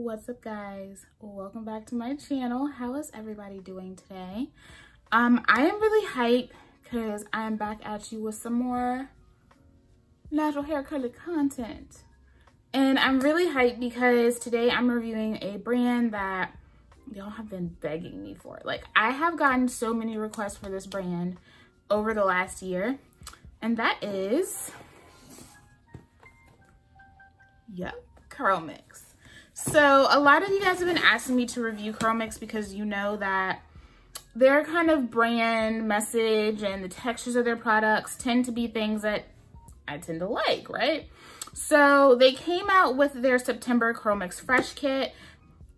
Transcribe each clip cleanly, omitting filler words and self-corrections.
What's up, guys? Welcome back to my channel. How is everybody doing today? I am really hyped because I am back at you with some more natural hair color content. And I'm really hyped because today I'm reviewing a brand that y'all have been begging me for. Like, I have gotten so many requests for this brand over the last year, and that is, Curlmix. So a lot of you guys have been asking me to review Curlmix because you know that their kind of brand message and the textures of their products tend to be things that I tend to like, right? So they came out with their September Curlmix Fresh kit,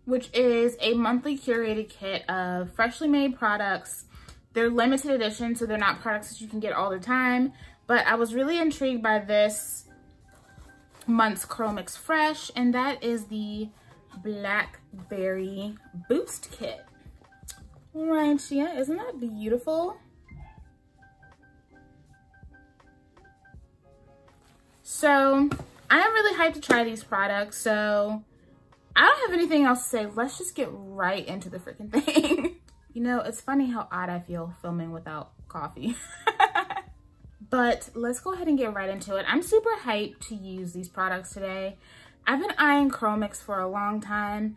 which is a monthly curated kit of freshly made products. They're limited edition, so they're not products that you can get all the time, but I was really intrigued by this month's Curlmix Fresh, and that is the Blackberry Boost Kit. Right, Shia, isn't that beautiful? So I am really hyped to try these products, so I don't have anything else to say. Let's just get right into the freaking thing. You know, it's funny how odd I feel filming without coffee. But let's go ahead and get right into it. I'm super hyped to use these products today. I've been eyeing Curlmix for a long time.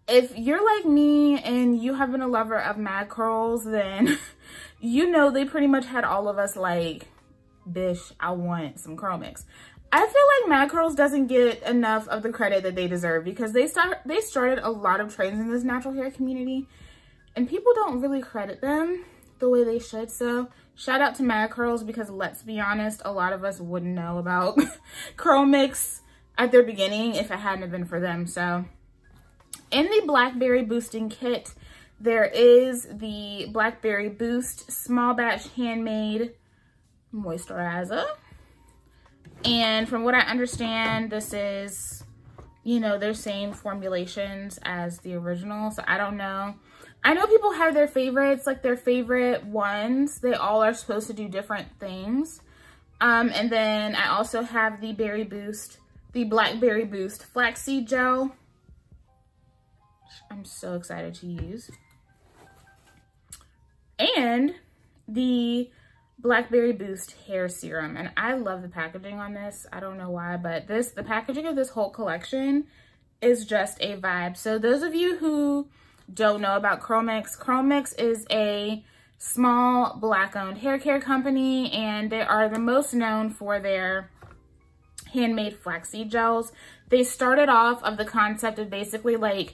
If you're like me and you have been a lover of mad curls, then you know they pretty much had all of us like, bish, I want some Curlmix. I feel like mad curls doesn't get enough of the credit that they deserve because they started a lot of trends in this natural hair community, and people don't really credit them the way they should. So shout out to Mad Curls, because let's be honest, a lot of us wouldn't know about Curlmix at their beginning if it hadn't been for them. So in the Blackberry Boosting Kit, there is the Blackberry Boost Small Batch Handmade Moisturizer. And from what I understand, this is, you know, their same formulations as the original. So I don't know. I know people have their favorites, like their favorite ones. They all are supposed to do different things. And then I also have the Blackberry Boost Flaxseed Gel, which I'm so excited to use. And the Blackberry Boost Hair Serum. And I love the packaging on this. I don't know why, but the packaging of this whole collection is just a vibe. So those of you who don't know about Curlmix, Curlmix is a small Black-owned hair care company, and they are the most known for their handmade flaxseed gels. They started off of the concept of basically like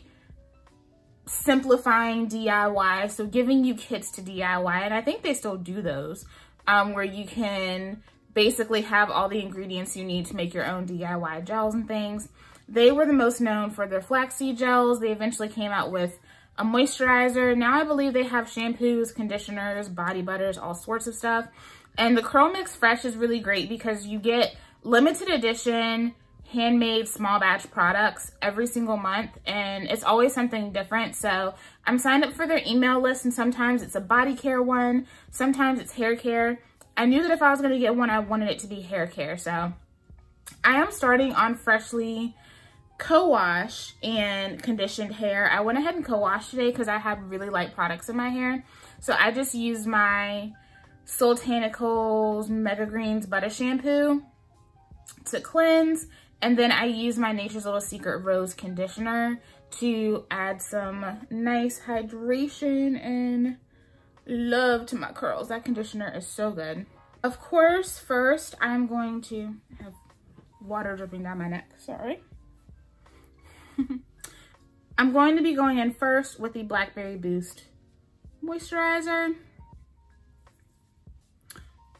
simplifying DIY, so giving you kits to DIY, and I think they still do those, where you can basically have all the ingredients you need to make your own DIY gels and things. They were the most known for their flaxseed gels. They eventually came out with a moisturizer. Now I believe they have shampoos, conditioners, body butters, all sorts of stuff. And the Curlmix Fresh is really great because you get limited edition, handmade, small batch products every single month, and it's always something different. So I'm signed up for their email list, and sometimes it's a body care one, sometimes it's hair care. I knew that if I was going to get one, I wanted it to be hair care. So I am starting on freshly co-wash and conditioned hair. I went ahead and co-washed today because I have really light products in my hair. So I just used my Soultanicals Mega Greens Butter Shampoo to cleanse, and then I used my Nature's Little Secret Rose Conditioner to add some nice hydration and love to my curls. That conditioner is so good. Of course, first I'm going to have water dripping down my neck, sorry. I'm going to be going in first with the Blackberry Boost Moisturizer.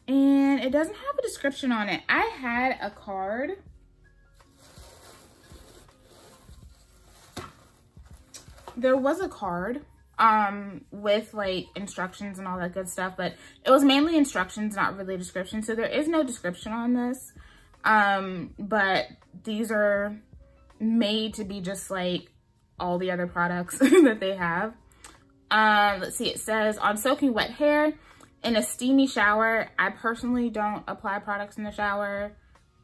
And it doesn't have a description on it. I had a card. There was a card with like instructions and all that good stuff, but it was mainly instructions, not really a description. So there is no description on this. But these are made to be just like all the other products that they have. Let's see, it says on soaking wet hair in a steamy shower. I personally don't apply products in the shower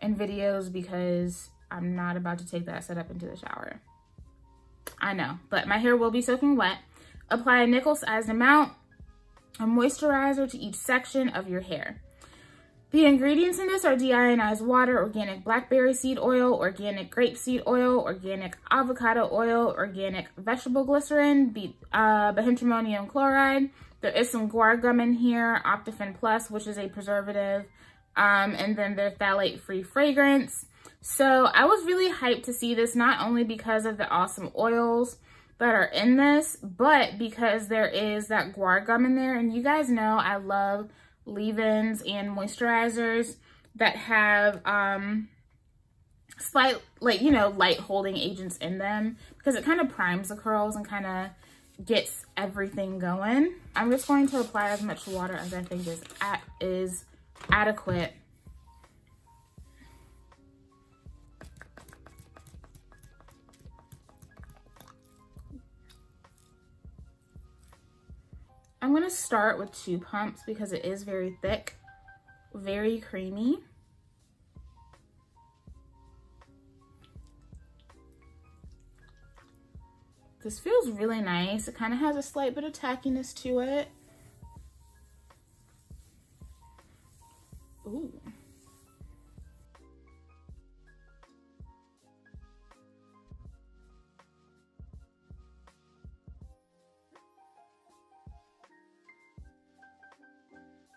in videos because I'm not about to take that setup into the shower. I know, but my hair will be soaking wet. Apply a nickel-sized amount of moisturizer to each section of your hair. The ingredients in this are deionized water, organic blackberry seed oil, organic grapeseed oil, organic avocado oil, organic vegetable glycerin, benzhydronium chloride. There is some guar gum in here, Optifen Plus, which is a preservative, and then there's phthalate-free fragrance. So I was really hyped to see this, not only because of the awesome oils that are in this, but because there is that guar gum in there. And you guys know I love leave-ins and moisturizers that have slight, like, you know, light holding agents in them, because it kind of primes the curls and kind of gets everything going. I'm just going to apply as much water as I think is adequate. I'm going to start with 2 pumps because it is very thick, very creamy. This feels really nice. It kind of has a slight bit of tackiness to it. Ooh.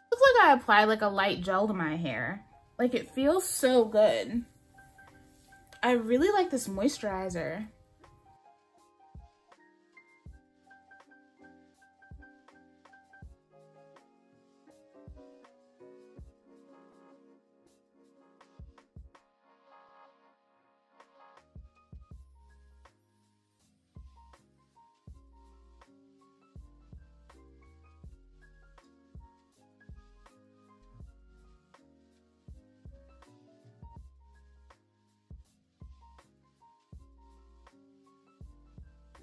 Looks like I applied like a light gel to my hair. Like, it feels so good. I really like this moisturizer.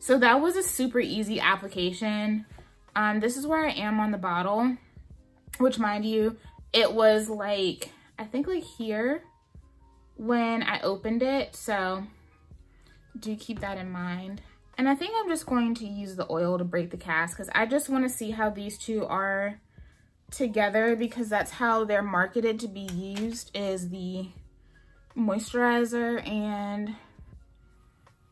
So that was a super easy application. This is where I am on the bottle, which, mind you, it was like, I think like here when I opened it. So do keep that in mind. And I think I'm just going to use the oil to break the cast, because I just want to see how these two are together, because that's how they're marketed to be used, is the moisturizer and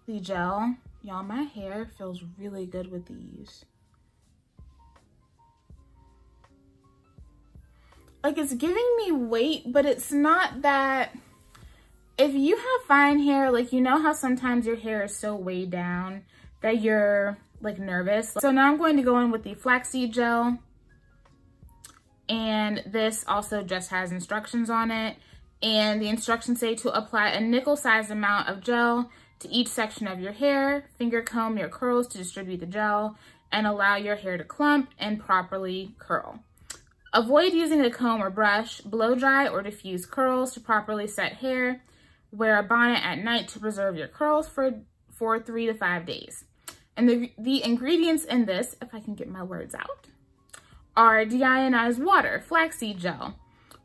the gel. Y'all, my hair feels really good with these. Like, it's giving me weight, but it's not that. If you have fine hair, like, you know how sometimes your hair is so weighed down that you're like nervous. So now I'm going to go in with the flaxseed gel. And this also just has instructions on it. And the instructions say to apply a nickel-sized amount of gel to each section of your hair, finger comb your curls to distribute the gel, and allow your hair to clump and properly curl. Avoid using a comb or brush. Blow dry or diffuse curls to properly set hair. Wear a bonnet at night to preserve your curls for 3 to 5 days. And the ingredients in this, if I can get my words out, are deionized water, flaxseed gel,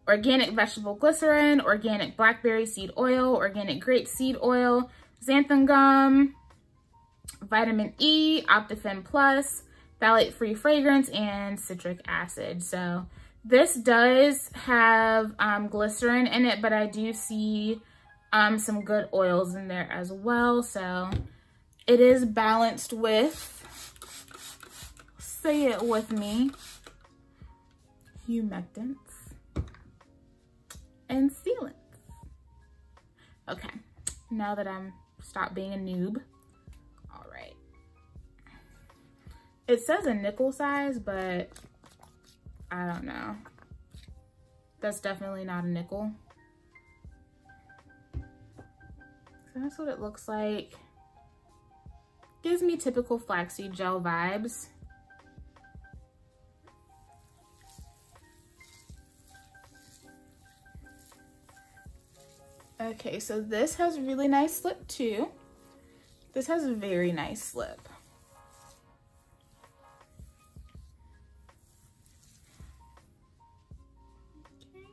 organic vegetable glycerin, organic blackberry seed oil, organic grape seed oil, xanthan gum, vitamin E, Optifen Plus, phthalate-free fragrance, and citric acid. So this does have glycerin in it, but I do see some good oils in there as well. So it is balanced with, say it with me, humectants and sealants. Okay, now that I'm stopped being a noob. All right. It says a nickel size, but I don't know. That's definitely not a nickel. So that's what it looks like. Gives me typical flaxseed gel vibes. Okay, so this has really nice slip too. This has a very nice slip. Okay.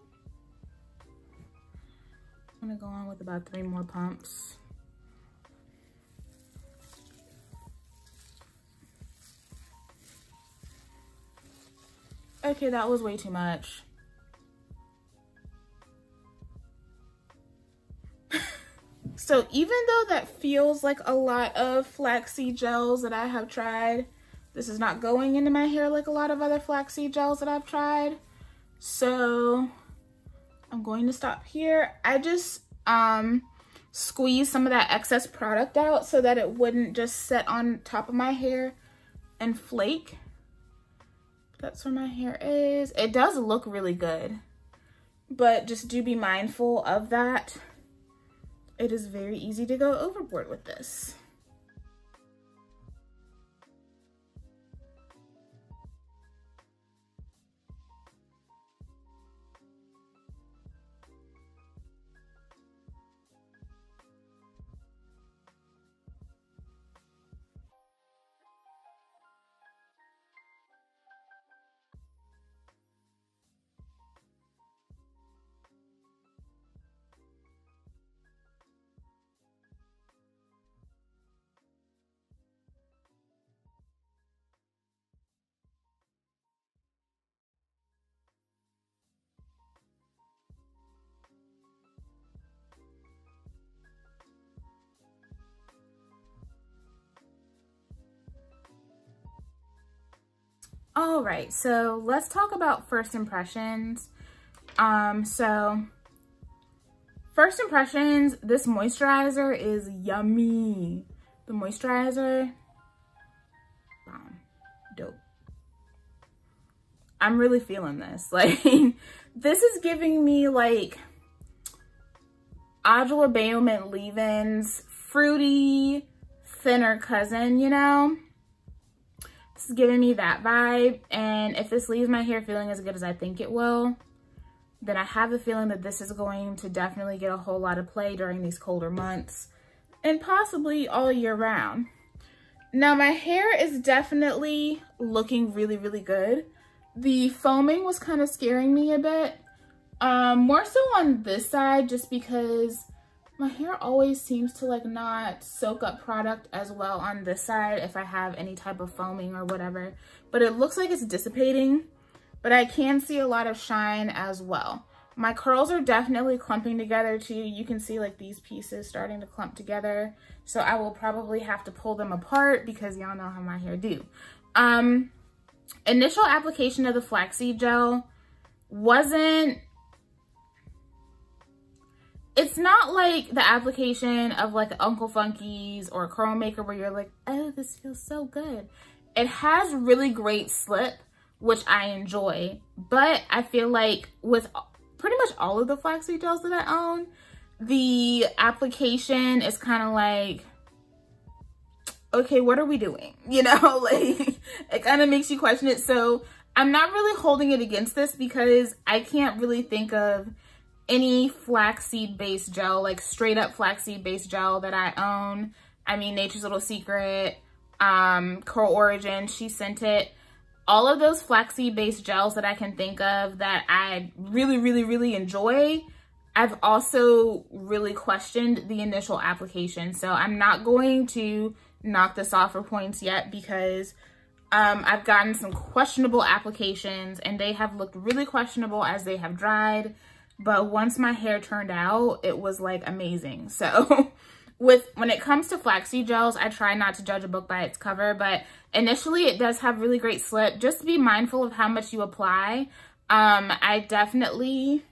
I'm gonna go on with about 3 more pumps. Okay, that was way too much. So even though that feels like a lot of flaxseed gels that I have tried, this is not going into my hair like a lot of other flaxseed gels that I've tried. So I'm going to stop here. I just squeezed some of that excess product out so that it wouldn't just sit on top of my hair and flake. That's where my hair is. It does look really good, but just do be mindful of that. It is very easy to go overboard with this. All right, so let's talk about first impressions. So first impressions, this moisturizer is yummy. The moisturizer, dope. I'm really feeling this. Like, this is giving me like Adula Bailment leave-ins, fruity, thinner cousin, you know? This is giving me that vibe, and if this leaves my hair feeling as good as I think it will, then I have the feeling that this is going to definitely get a whole lot of play during these colder months and possibly all year round. Now my hair is definitely looking really, really good. The foaming was kind of scaring me a bit, more so on this side, just because my hair always seems to like not soak up product as well on this side if I have any type of foaming or whatever, but it looks like it's dissipating, but I can see a lot of shine as well. My curls are definitely clumping together too. You can see like these pieces starting to clump together. So I will probably have to pull them apart because y'all know how my hair do. Initial application of the flaxseed gel wasn't, it's not like the application of like Uncle Funky's or Curl Maker where you're like, oh, this feels so good. It has really great slip, which I enjoy, but I feel like with pretty much all of the flaxseed gels that I own, the application is kind of like, okay, what are we doing? You know, like it kind of makes you question it. So I'm not really holding it against this because I can't really think of any flaxseed based gel, like straight up flaxseed based gel that I own. I mean, Nature's Little Secret, Curl Origin, She Sent It. All of those flaxseed based gels that I can think of that I really, really, really enjoy, I've also really questioned the initial application. So I'm not going to knock this off for points yet because I've gotten some questionable applications and they have looked really questionable as they have dried. But once my hair turned out, it was like amazing. So when it comes to flaxseed gels, I try not to judge a book by its cover, but initially it does have really great slip. Just be mindful of how much you apply. I definitely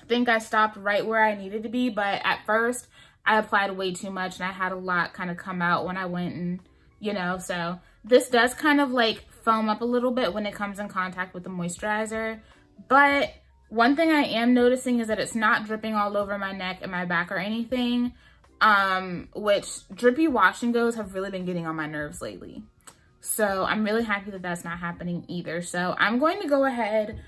think I stopped right where I needed to be, but at first I applied way too much and I had a lot kind of come out when I went and, you know, so this does kind of like foam up a little bit when it comes in contact with the moisturizer. But one thing I am noticing is that it's not dripping all over my neck and my back or anything, which drippy wash and goes have really been getting on my nerves lately. So I'm really happy that that's not happening either. So I'm going to go ahead,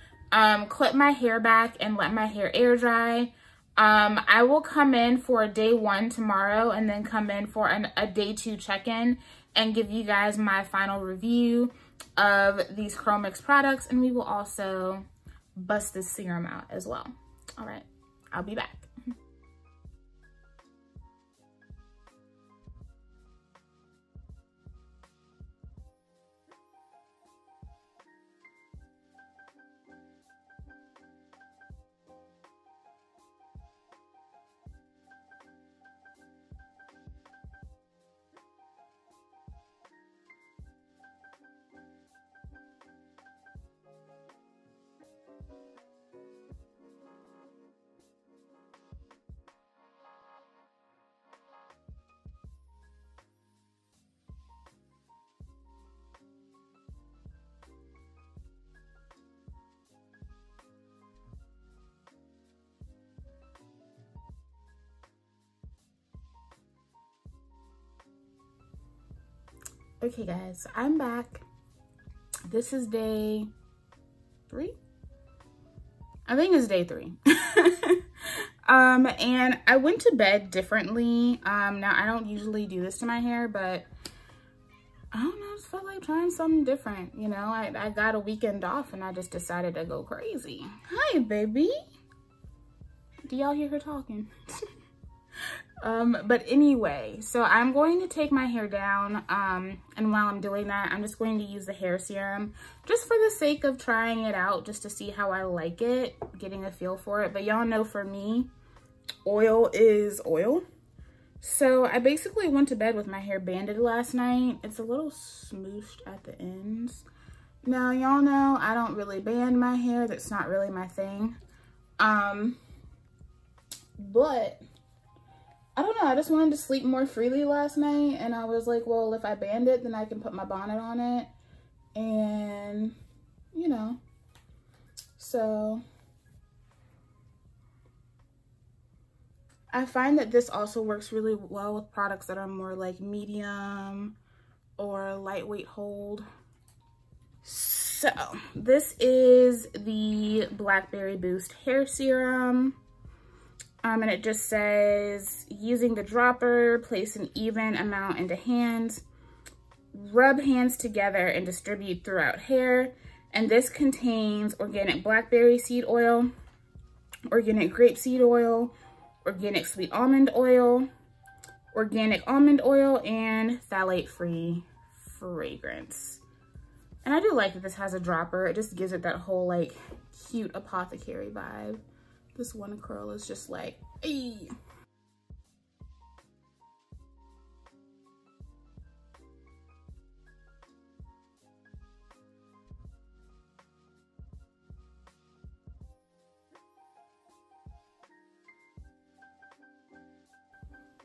clip my hair back and let my hair air dry. I will come in for a day 1 tomorrow and then come in for a day 2 check-in and give you guys my final review of these Curlmix products, and we will also bust this serum out as well. All right, I'll be back. Okay guys, so I'm back. This is day 3. I think it's day 3. And I went to bed differently. Now I don't usually do this to my hair, but I don't know, I just felt like trying something different. You know, I got a weekend off and I just decided to go crazy. Hi, baby. Do y'all hear her talking? But anyway, so I'm going to take my hair down, and while I'm doing that, I'm just going to use the hair serum just for the sake of trying it out, just to see how I like it, getting a feel for it. But y'all know for me, oil is oil. So I basically went to bed with my hair banded last night. It's a little smooshed at the ends. Now, y'all know I don't really band my hair. That's not really my thing. But I don't know, I just wanted to sleep more freely last night, and I was like, well, if I band it, then I can put my bonnet on it, and, you know, so I find that this also works really well with products that are more like medium or lightweight hold. So this is the Blackberry Boost Hair Serum. And it just says, using the dropper, place an even amount into hands, rub hands together and distribute throughout hair. And this contains organic blackberry seed oil, organic grapeseed oil, organic sweet almond oil, organic almond oil, and phthalate-free fragrance. And I do like that this has a dropper. It just gives it that whole like cute apothecary vibe. This one curl is just like, ay.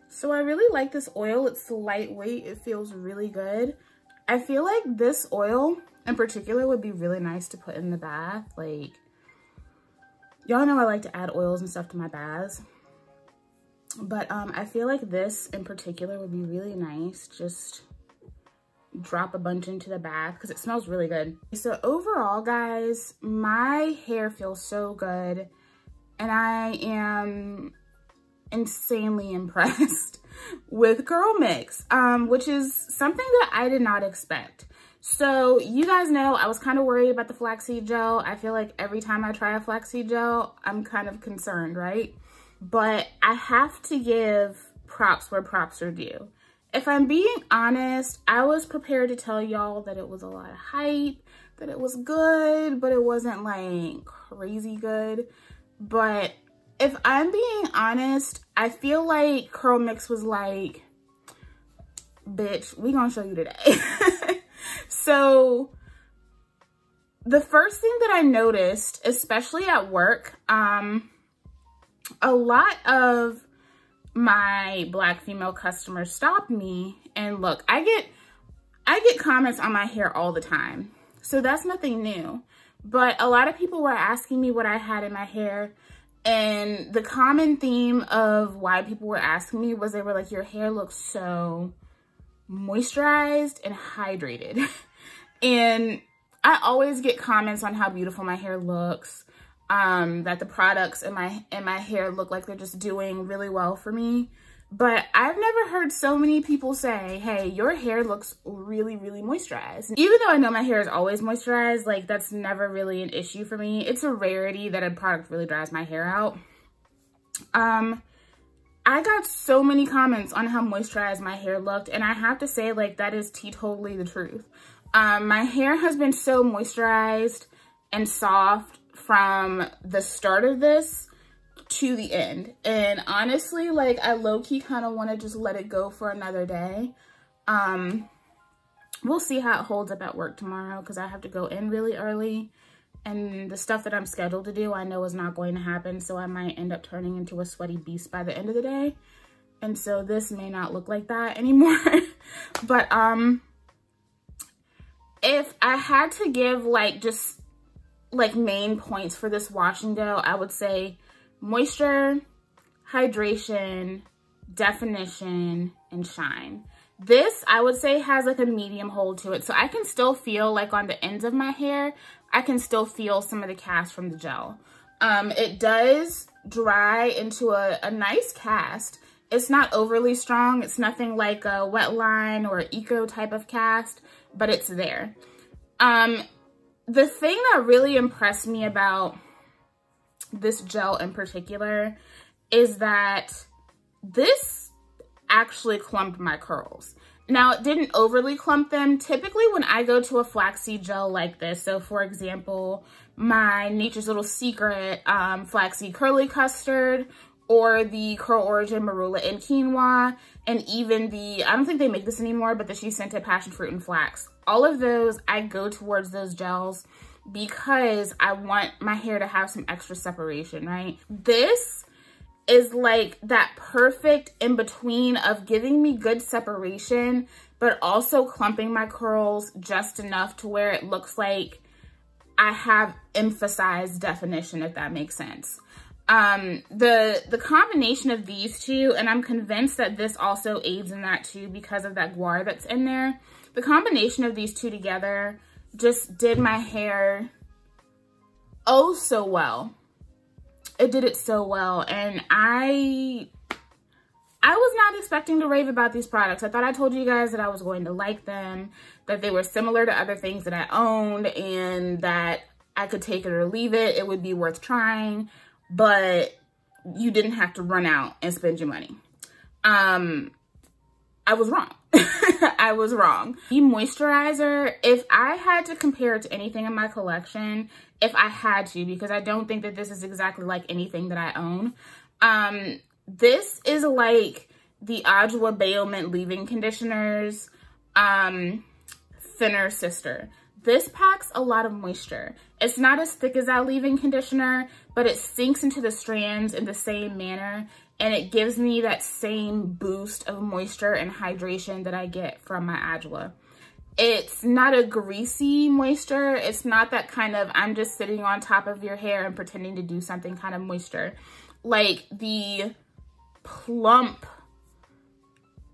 So I really like this oil. It's lightweight. It feels really good. I feel like this oil in particular would be really nice to put in the bath. Like, y'all know I like to add oils and stuff to my baths, but I feel like this in particular would be really nice. Just drop a bunch into the bath because it smells really good. So overall, guys, my hair feels so good, and I am insanely impressed with Curlmix, which is something that I did not expect. So you guys know I was kind of worried about the flaxseed gel. I feel like every time I try a flaxseed gel, I'm kind of concerned, right? But I have to give props where props are due. If I'm being honest, I was prepared to tell y'all that it was a lot of hype, that it was good, but it wasn't like crazy good. But if I'm being honest, I feel like Curlmix was like, bitch, we gonna show you today. So the first thing that I noticed, especially at work, a lot of my Black female customers stopped me, and look, I get comments on my hair all the time. So that's nothing new. But a lot of people were asking me what I had in my hair, and the common theme of why people were asking me was they were like, your hair looks so moisturized and hydrated. And I always get comments on how beautiful my hair looks, that the products in my hair look like they're just doing really well for me. But I've never heard so many people say, hey, your hair looks really, really moisturized. Even though I know my hair is always moisturized, like that's never really an issue for me. It's a rarity that a product really dries my hair out. I got so many comments on how moisturized my hair looked, and I have to say, like, that is totally the truth. My hair has been so moisturized and soft from the start of this to the end. And honestly, like, I low-key kind of want to just let it go for another day. We'll see how it holds up at work tomorrow because I have to go in really early. And the stuff that I'm scheduled to do, I know is not going to happen. So I might end up turning into a sweaty beast by the end of the day. And so this may not look like that anymore. But if I had to give like just like main points for this wash and go, I would say moisture, hydration, definition, and shine. This, I would say, has like a medium hold to it. So I can still feel like on the ends of my hair, I can still feel some of the cast from the gel. It does dry into a nice cast. It's not overly strong. It's nothing like a wet line or eco type of cast, but it's there. The thing that really impressed me about this gel in particular is that this actually clumped my curls. Now, it didn't overly clump them. Typically, when I go to a flaxseed gel like this, so for example, my Nature's Little Secret Flaxseed Curly Custard, or the Curl Origin Marula and Quinoa, and even the, I don't think they make this anymore, but the She Scented Passion Fruit and Flax. All of those, I go towards those gels because I want my hair to have some extra separation, right? This is like that perfect in between of giving me good separation, but also clumping my curls just enough to where it looks like I have emphasized definition, if that makes sense. The combination of these two, and I'm convinced that this also aids in that too because of that guar that's in there. The combination of these two together just did my hair oh so well. It did it so well, and I was not expecting to rave about these products. I thought I told you guys that I was going to like them, that they were similar to other things that I owned, and that I could take it or leave it. It would be worth trying, but you didn't have to run out and spend your money. I was wrong. I was wrong. The moisturizer, if I had to compare it to anything in my collection, if I had to, because I don't think that this is exactly like anything that I own, this is like the Adwoa Baomint leave-in conditioner's thinner sister. This packs a lot of moisture. It's not as thick as that leave-in conditioner, but it sinks into the strands in the same manner, and it gives me that same boost of moisture and hydration that I get from my Adwoa. It's not a greasy moisture. It's not that kind of I'm just sitting on top of your hair and pretending to do something kind of moisture. Like the plump,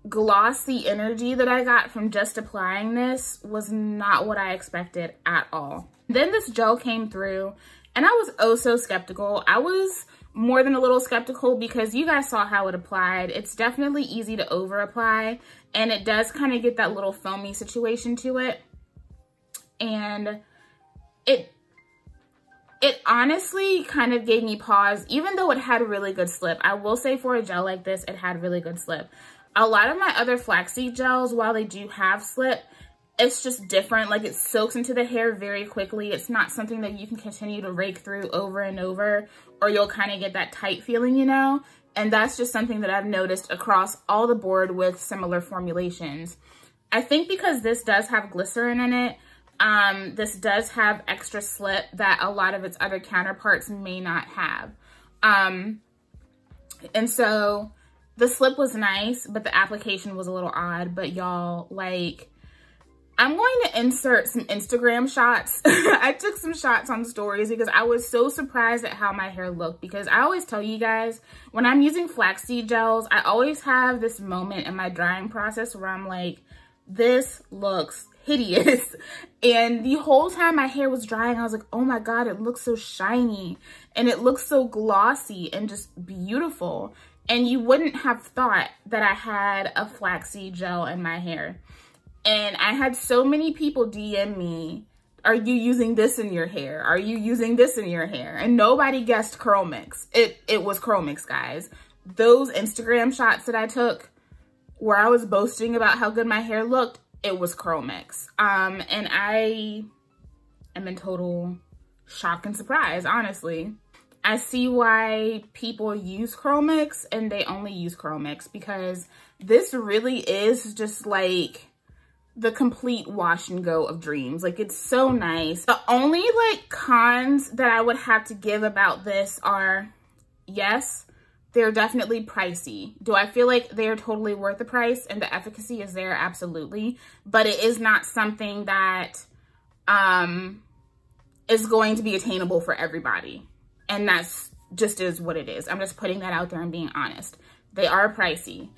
glossy energy that I got from just applying this was not what I expected at all. Then this gel came through and I was oh so skeptical. I was more than a little skeptical because you guys saw how it applied. It's definitely easy to over apply, and it does kind of get that little foamy situation to it. And it honestly kind of gave me pause, even though it had a really good slip. I will say for a gel like this, it had really good slip. A lot of my other flaxseed gels, while they do have slip, it's just different. Like, it soaks into the hair very quickly. It's not something that you can continue to rake through over and over, or you'll kind of get that tight feeling, you know? And that's just something that I've noticed across all the board with similar formulations. I think because this does have glycerin in it, this does have extra slip that a lot of its other counterparts may not have. And so the slip was nice, but the application was a little odd. But y'all, like, I'm going to insert some Instagram shots. I took some shots on stories because I was so surprised at how my hair looked, because I always tell you guys, when I'm using flaxseed gels, I always have this moment in my drying process where I'm like, this looks hideous. And the whole time my hair was drying, I was like, oh my God, it looks so shiny and it looks so glossy and just beautiful. And you wouldn't have thought that I had a flaxseed gel in my hair. And I had so many people DM me, are you using this in your hair? Are you using this in your hair? And nobody guessed Curlmix. It was Curlmix, guys. Those Instagram shots that I took where I was boasting about how good my hair looked, it was Curlmix. And I am in total shock and surprise, honestly. I see why people use Curlmix and they only use Curlmix, because this really is just like the complete wash and go of dreams. Like, it's so nice. The only like cons that I would have to give about this are, yes, they're definitely pricey. Do I feel like they're totally worth the price and the efficacy is there? Absolutely. But it is not something that is going to be attainable for everybody. And that's just is what it is. I'm just putting that out there and being honest. They are pricey.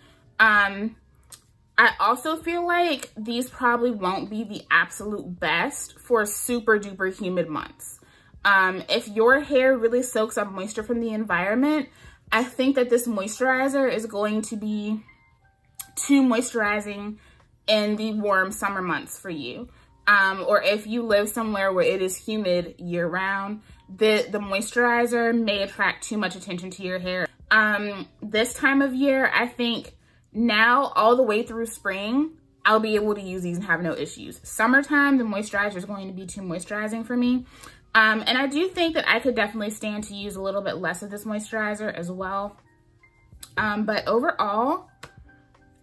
I also feel like these probably won't be the absolute best for super duper humid months. If your hair really soaks up moisture from the environment, I think that this moisturizer is going to be too moisturizing in the warm summer months for you. Or if you live somewhere where it is humid year round, the moisturizer may attract too much attention to your hair. This time of year, I think now all the way through spring, I'll be able to use these and have no issues. Summertime, the moisturizer is going to be too moisturizing for me. And I do think that I could definitely stand to use a little bit less of this moisturizer as well. But overall,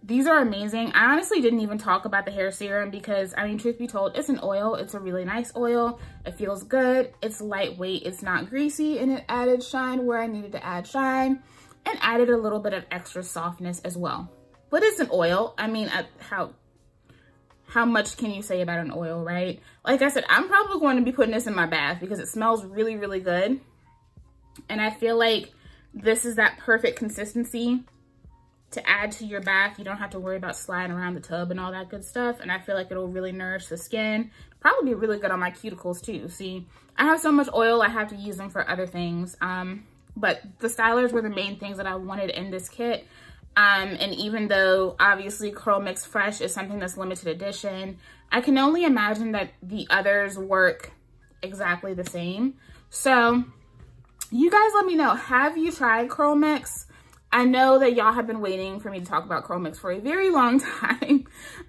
these are amazing. I honestly didn't even talk about the hair serum because, I mean, truth be told, it's an oil. It's a really nice oil. It feels good. It's lightweight. It's not greasy, and it added shine where I needed to add shine and added a little bit of extra softness as well. But it's an oil. I mean, how much can you say about an oil, right? Like I said, I'm probably going to be putting this in my bath because it smells really, really good. And I feel like this is that perfect consistency to add to your bath. You don't have to worry about sliding around the tub and all that good stuff. And I feel like it'll really nourish the skin. Probably be really good on my cuticles too. See, I have so much oil, I have to use them for other things. But the stylers were the main things that I wanted in this kit. And even though obviously Curlmix Fresh is something that's limited edition, I can only imagine that the others work exactly the same. So you guys let me know, have you tried Curlmix? I know that y'all have been waiting for me to talk about Curlmix for a very long time.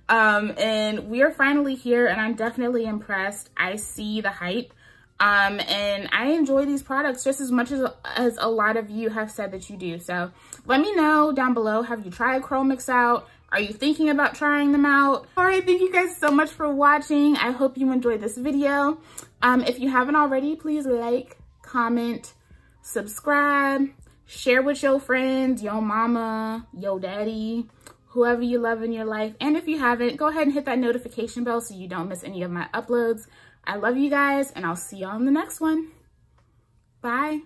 And we are finally here, and I'm definitely impressed. I see the hype. And I enjoy these products just as much as a lot of you have said that you do. So let me know down below, have you tried Curlmix out? Are you thinking about trying them out? All right, thank you guys so much for watching. I hope you enjoyed this video. If you haven't already, please like, comment, subscribe, share with your friends, your mama, your daddy, whoever you love in your life. And if you haven't, go ahead and hit that notification bell so you don't miss any of my uploads. I love you guys, and I'll see y'all in the next one. Bye.